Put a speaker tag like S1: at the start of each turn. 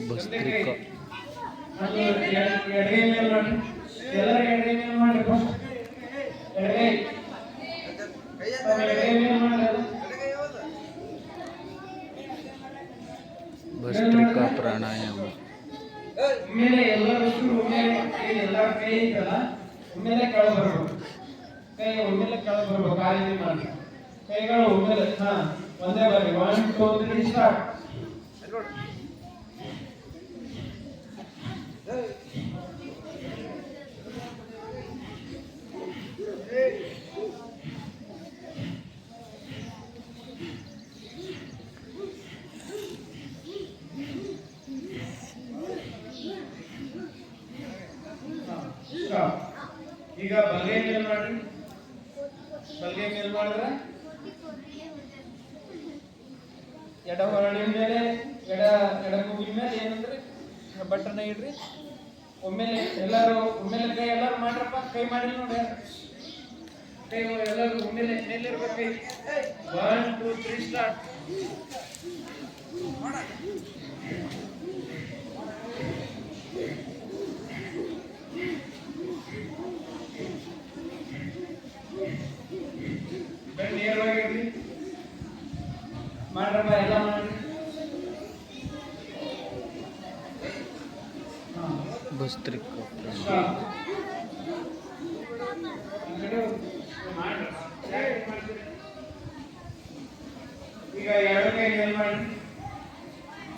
S1: ಭಸ್ತ್ರಿಕಾ
S2: ಎಡಗೈ ಮೇಲೆ ಮಾಡಿ, ಎಲ್ಲರೂ ಎಡಗೈ ಮೇಲೆ ಮಾಡಿ, ಎಡಗೈ ಎಡಗೈ ಮೇಲೆ ಮಾಡಿ.
S1: ಭಸ್ತ್ರಿಕಾ ಪ್ರಾಣಾಯಾಮ.
S2: ಒಮ್ಮೆಲೆ ಎಲ್ಲರೂ ಒಮ್ಮೆಲೆ ಎಲ್ಲರ ಕೈ ಐತಲ್ಲ, ಒಮ್ಮೆಲೆ ಕೆಳಗೆ ಬರ್ಬೇಕು. ಕೈ ಒಮ್ಮೆಲೆ ಕೆಳಗೆ ಬರ್ಬೇಕು. ಆ ರೀತಿ ಮಾಡಿ ಕೈಗಳು ಒಮ್ಮೆಲೆ. ಒಂದೇ ಬಾರಿ 1 2 3 ಸ್ಟಾರ್ಟ್. ಈಗ ಬಲಗೈ ಮೇಲೆ ಮಾಡ್ರಿ. ಬಲಗೈ ಮೇಲೆ ಮಾಡಿದ್ರೆ ಎಡ ಹೊರಳಿನ ಮೇಲೆ ಎಡ ಕೂಗಿನ ಮೇಲೆ ಏನಂದ್ರೆ ಬಟನ್ ಇಡ್ರಿ. ಒಮ್ಮೆಲೆ ಎಲ್ಲರೂ ಒಮ್ಮೆಲೆ ಕೈ ಎಲ್ಲರೂ ಮಾಡ್ರಪ್ಪ. ಕೈ ಮಾಡಿ ನೋಡಿ, ಕೈ ಎಲ್ಲರೂ ಒಮ್ಮೆಲೆ ಮೇಲೆ ಇರ್ಬೇಕು. ಕೈ 1 2 3 ಸ್ಟಾರ್ಟ್. ನೇರವಾಗಿರ್ರಿ, ಮಾಡ್ರಪ್ಪ ಎಲ್ಲ ಮಾಡ್ರಿ.
S1: ಭಸ್ತ್ರಿಕಾ
S2: ಈಗ 2 ಕೈ ಮೇಲೆ ಮಾಡ್ರಿ.